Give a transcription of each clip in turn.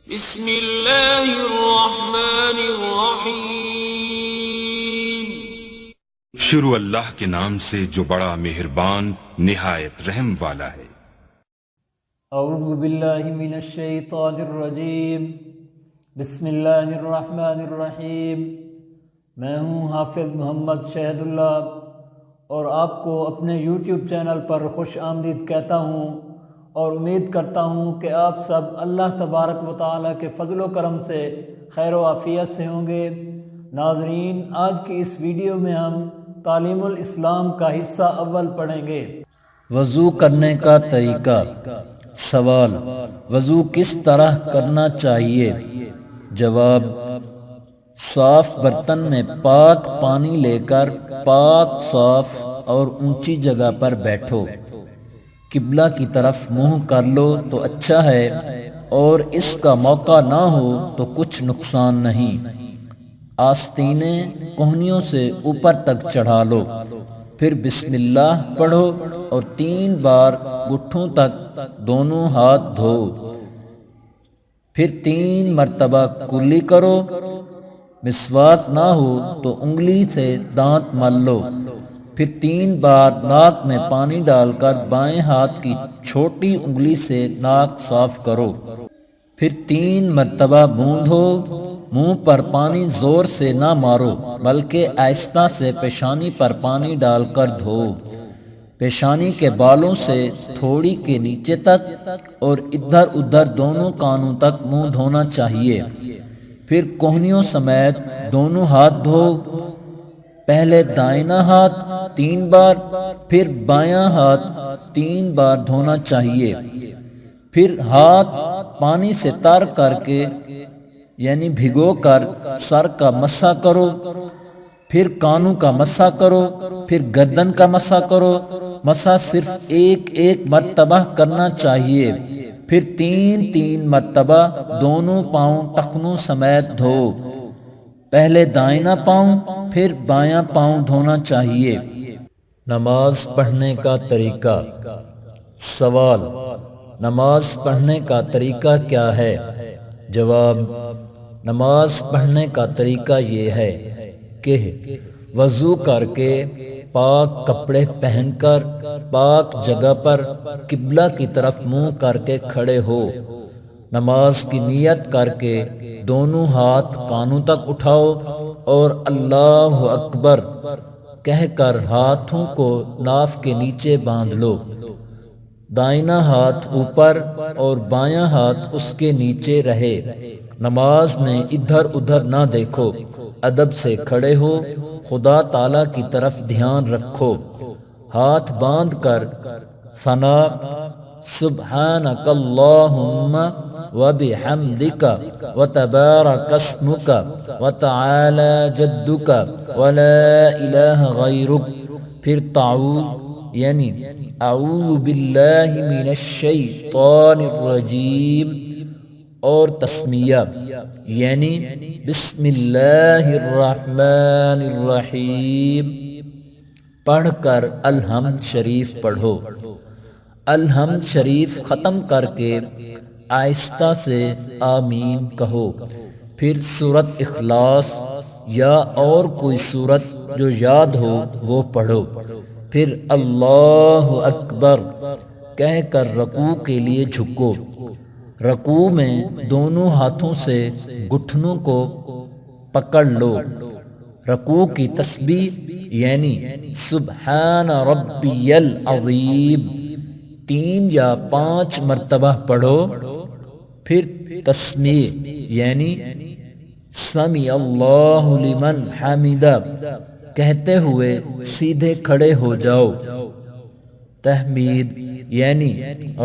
بسم اللہ الرحمن الرحیم۔ شروع اللہ کے نام سے جو بڑا مہربان نہایت رحم والا ہے۔ اعوذ باللہ من الشیطان الرجیم، بسم اللہ الرحمن الرحیم۔ میں ہوں حافظ محمد شہد اللہ اور آپ کو اپنے یوٹیوب چینل پر خوش آمدید کہتا ہوں اور امید کرتا ہوں کہ آپ سب اللہ تبارک و تعالیٰ کے فضل و کرم سے خیر و عافیت سے ہوں گے۔ ناظرین، آج کی اس ویڈیو میں ہم تعلیم الاسلام کا حصہ اول پڑھیں گے۔ وضو کرنے کا طریقہ۔ سوال: وضو کس طرح کرنا چاہیے؟ جواب: صاف برتن میں پاک پانی لے کر پاک، صاف اور اونچی جگہ پر بیٹھو، قبلہ کی طرف منہ کر لو تو اچھا ہے، اور اس کا موقع نہ ہو تو کچھ نقصان نہیں۔ آستینیں کوہنیوں سے اوپر تک چڑھا لو، پھر بسم اللہ پڑھو اور 3 بار گٹھوں تک دونوں ہاتھ دھو، پھر 3 مرتبہ کلی کرو۔ مسواک نہ ہو تو انگلی سے دانت مل لو، پھر 3 بار ناک میں پانی ڈال کر بائیں ہاتھ کی چھوٹی انگلی سے ناک صاف کرو، پھر 3 مرتبہ منہ دھو۔ منہ پر پانی زور سے نہ مارو بلکہ آہستہ سے پیشانی پر پانی ڈال کر دھو۔ پیشانی کے بالوں سے تھوڑی کے نیچے تک اور ادھر ادھر دونوں کانوں تک منہ دھونا چاہیے، پھر کوہنیوں سمیت دونوں ہاتھ دھو۔ پہلے دائنا ہاتھ 3 بار، پھر بایاں ہاتھ 3 بار دھونا چاہیے، پھر ہاتھ پانی سے تر کر کے یعنی بھگو کر سر کا مسح کرو، پھر کانوں کا مسح کرو، پھر گردن کا مسح کرو۔ مسح صرف ایک مرتبہ کرنا چاہیے، پھر 3 مرتبہ دونوں پاؤں ٹخنوں سمیت دھو۔ پہلے دائنا پاؤں پھر بایاں پاؤں دھونا چاہیے۔ نماز پڑھنے کا طریقہ۔ سوال: نماز پڑھنے کا طریقہ کیا ہے؟ جواب: نماز پڑھنے کا طریقہ یہ ہے کہ وضو کر کے پاک کپڑے پہن کر پاک جگہ پر قبلہ کی طرف منہ کر کے کھڑے ہو۔ نماز کی نیت کر کے دونوں ہاتھ کانوں تک اٹھاؤ اور اللہ اکبر کہہ کر ہاتھوں کو ناف کے نیچے باندھ لو۔ دائنا ہاتھ اوپر اور بایاں ہاتھ اس کے نیچے رہے۔ نماز میں ادھر ادھر نہ دیکھو، ادب سے کھڑے ہو، خدا تعالیٰ کی طرف دھیان رکھو۔ ہاتھ باندھ کر ثنا سبحانک اللہم وبحمدک وتبارک اسمک وتعالی جدک ولا الہ غیرک، پھر تعوذ یعنی اعوذ باللہ من الشیطان الرجیم اور تسمیہ یعنی بسم اللہ الرحمن الرحیم پڑھ کر الحمد شریف پڑھو۔ الحمد شریف ختم کر کے آہستہ سے آمین کہو، پھر سورۃ اخلاص یا اور کوئی سورت جو یاد ہو وہ پڑھو، پھر اللہ اکبر کہہ کر رکوع کے لیے جھکو۔ رکوع میں دونوں ہاتھوں سے گھٹنوں کو پکڑ لو۔ رکوع کی تسبیح یعنی سبحان ربی العظیم 3 یا 5 مرتبہ پڑھو، پھر تسمیع یعنی سمیع اللہ لمن حمدہ کہتے ہوئے سیدھے کھڑے ہو جاؤ۔ تحمید یعنی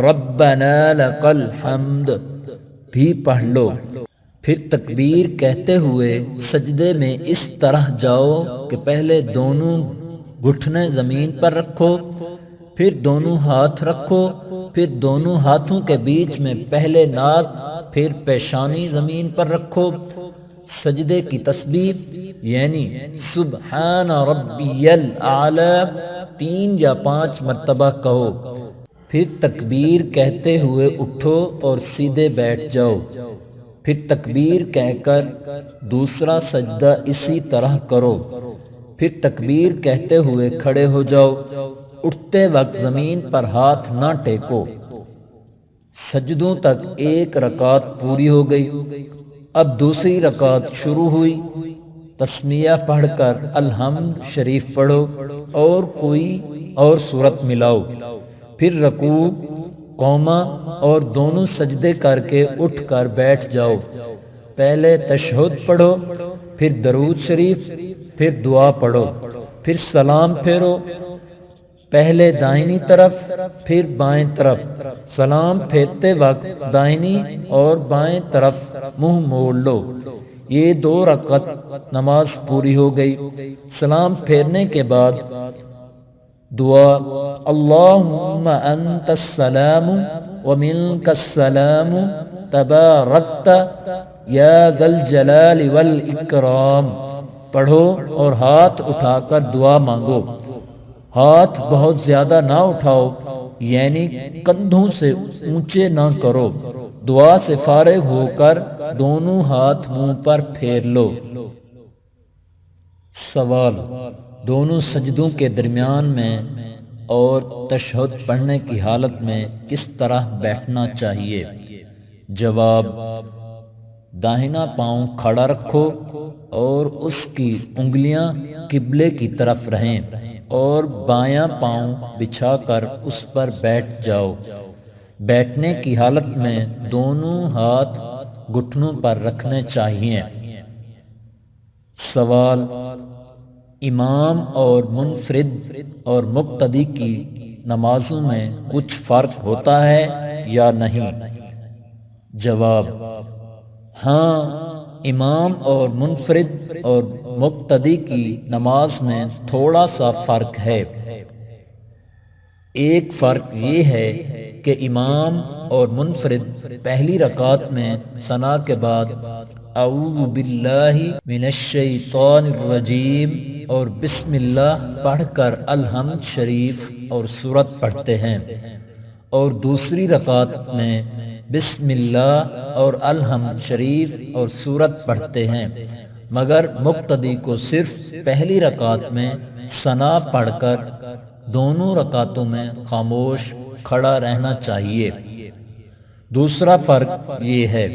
ربنا لک الحمد بھی پڑھ لو، پھر تکبیر کہتے ہوئے سجدے میں اس طرح جاؤ کہ پہلے دونوں گھٹنے زمین پر رکھو، پھر دونوں ہاتھ رکھو، پھر دونوں ہاتھوں کے بیچ میں پہلے ناک پھر پیشانی زمین پر رکھو۔ سجدے کی تسبیح یعنی سبحان ربی الاعلی 3 یا 5 مرتبہ کہو، پھر تکبیر کہتے ہوئے اٹھو اور سیدھے بیٹھ جاؤ۔ پھر تکبیر کہہ کر دوسرا سجدہ اسی طرح کرو، پھر تکبیر کہتے ہوئے کھڑے ہو جاؤ، اٹھتے وقت زمین پر ہاتھ نہ ٹیکو۔ سجدوں تک ایک رکعت پوری ہو گئی۔ اب دوسری رکعت شروع ہوئی، تسمیہ پڑھ کر الحمد شریف پڑھو اور کوئی اور صورت ملاؤ، پھر رکوع، قوما اور دونوں سجدے کر کے اٹھ کر بیٹھ جاؤ۔ پہلے تشہد پڑھو، پھر درود شریف، پھر دعا پڑھو، پھر سلام پھیرو، پہلے دائنی طرف پھر بائیں طرف۔ سلام پھیرتے وقت دائنی اور بائیں طرف منہ موڑ لو۔ یہ 2 رکعت نماز پوری ہو گئی۔ سلام پھیرنے کے بعد دعا اللہم انت السلام ومنک السلام تبارکت یا ذا الجلال والاکرام پڑھو اور ہاتھ اٹھا کر دعا مانگو۔ ہاتھ بہت زیادہ نہ اٹھاؤ، یعنی کندھوں سے اونچے نہ کرو۔ دعا سے فارغ ہو کر دونوں ہاتھ منہ پر پھیر لو۔ سوال: دونوں سجدوں کے درمیان میں اور تشہد پڑھنے کی حالت میں کس طرح بیٹھنا چاہیے؟ جواب: داہنا پاؤں کھڑا رکھو اور اس کی انگلیاں قبلے کی طرف رہیں اور بایاں پاؤں بچھا کر اس پر بیٹھ جاؤ۔ بیٹھنے کی حالت میں دونوں ہاتھ گھٹنوں پر رکھنے چاہیے۔ سوال: امام اور منفرد اور مقتدی کی نمازوں میں کچھ فرق ہوتا ہے یا نہیں؟ جواب: ہاں، امام اور منفرد اور مقتدی کی نماز میں تھوڑا سا فرق ہے۔ ایک فرق یہ ہے کہ امام اور منفرد پہلی رکعت میں ثنا کے بعد اعوذ باللہ من الشیطان الرجیم اور بسم اللہ پڑھ کر الحمد شریف اور سورت پڑھتے ہیں، اور دوسری رکعت میں بسم اللہ اور الحمد شریف اور سورت پڑھتے ہیں، مگر مقتدی کو صرف پہلی رکعت میں ثنا پڑھ کر دونوں رکعتوں میں خاموش کھڑا رہنا چاہیے۔ دوسرا فرق یہ ہے،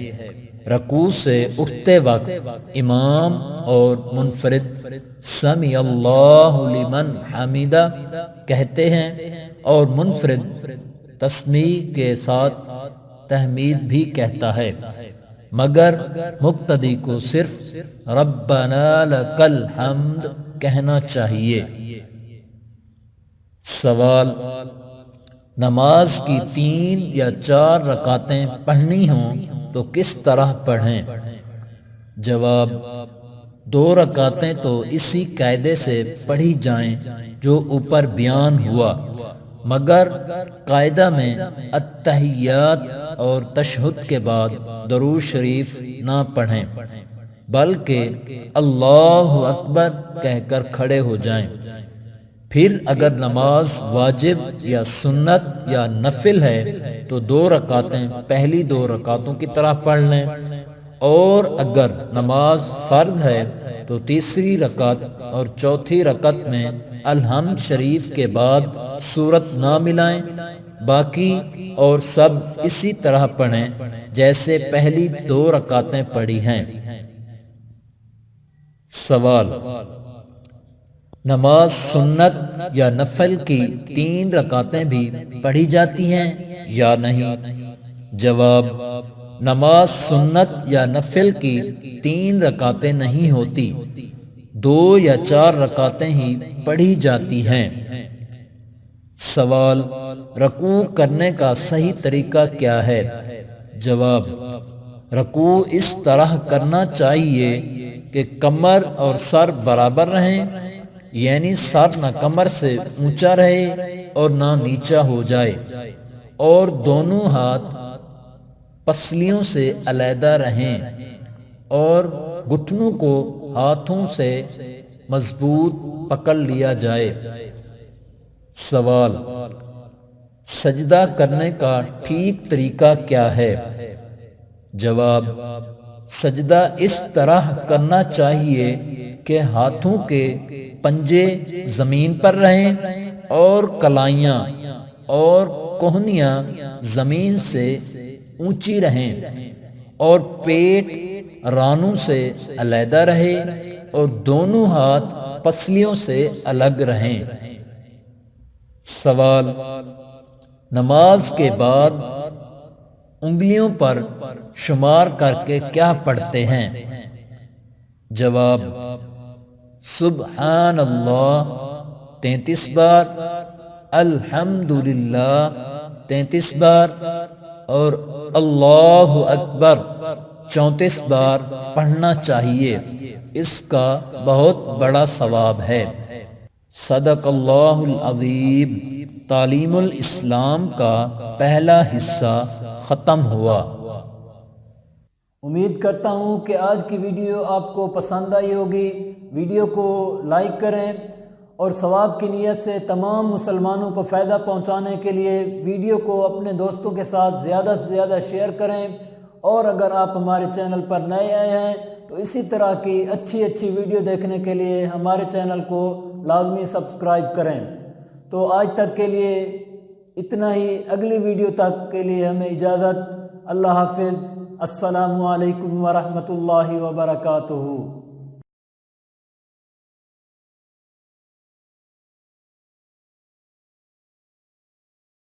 رکوع سے اٹھتے وقت امام اور منفرد سمی اللہ لمن حمیدہ کہتے ہیں اور منفرد تسمیع کے ساتھ تحمید بھی کہتا ہے، مگر مقتدی کو صرف ربنا لک الحمد کہنا چاہیے۔ سوال: نماز کی 3 یا 4 رکعتیں پڑھنی ہوں تو کس طرح پڑھیں؟ جواب: 2 رکعتیں تو اسی قاعدے سے پڑھی جائیں جو اوپر بیان ہوا، مگر قاعدہ میں التحیات اور تشہد کے بعد درود شریف نہ پڑھیں، بلکہ اللہ اکبر کہہ کر کھڑے ہو جائیں۔ پھر اگر نماز واجب یا سنت یا نفل ہے تو 2 رکعتیں پہلی 2 رکعتوں کی طرح پڑھ لیں، اور اگر نماز فرض ہے تو تیسری رکعت اور چوتھی رکعت میں الحمد شریف کے بعد سورت نہ ملائیں، باقی اور سب اسی طرح پڑھیں جیسے پہلی 2 رکعتیں پڑھی ہیں۔ سوال: نماز سنت یا نفل کی 3 رکعتیں بھی پڑھی جاتی ہیں یا نہیں؟ جواب: نماز سنت یا نفل کی 3 رکعتیں نہیں ہوتی، 2 یا 4 رکعتیں ہی پڑھی جاتی ہیں۔ سوال: رکوع کرنے کا صحیح طریقہ کیا ہے؟ جواب: رکوع اس طرح کرنا چاہیے کہ کمر اور سر برابر رہیں، یعنی سر نہ کمر سے اونچا رہے اور نہ نیچا ہو جائے، اور دونوں ہاتھ پسلیوں سے علیحدہ رہیں، اور گھٹنوں کو ہاتھوں سے مضبوط پکڑ لیا جائے۔ سوال: سجدہ کرنے کا ٹھیک طریقہ کیا ہے؟ جواب: سجدہ اس طرح کرنا چاہیے کہ ہاتھوں کے پنجے زمین پر رہیں اور کلائیاں اور کوہنیاں زمین سے اونچی رہیں اور پیٹ رانوں سے علیحدہ رہے اور دونوں ہاتھ پسلیوں سے الگ رہیں۔ سوال: نماز کے بعد انگلیوں پر شمار کر کے کیا پڑھتے ہیں؟ جواب: سبحان اللہ 33 بار، الحمدللہ 33 بار اور اللہ اکبر 34 بار پڑھنا چاہیے۔ اس کا بہت بڑا ثواب ہے۔ صدق اللہ العظیم۔ تعلیم الاسلام کا پہلا حصہ ختم ہوا۔ امید کرتا ہوں کہ آج کی ویڈیو آپ کو پسند آئی ہوگی۔ ویڈیو کو لائک کریں اور ثواب کی نیت سے تمام مسلمانوں کو فائدہ پہنچانے کے لیے ویڈیو کو اپنے دوستوں کے ساتھ زیادہ سے زیادہ شیئر کریں، اور اگر آپ ہمارے چینل پر نئے آئے ہیں تو اسی طرح کی اچھی ویڈیو دیکھنے کے لیے ہمارے چینل کو لازمی سبسکرائب کریں۔ تو آج تک کے لیے اتنا ہی، اگلی ویڈیو تک کے لیے ہمیں اجازت۔ اللہ حافظ۔ السلام علیکم ورحمۃ اللہ وبرکاتہ۔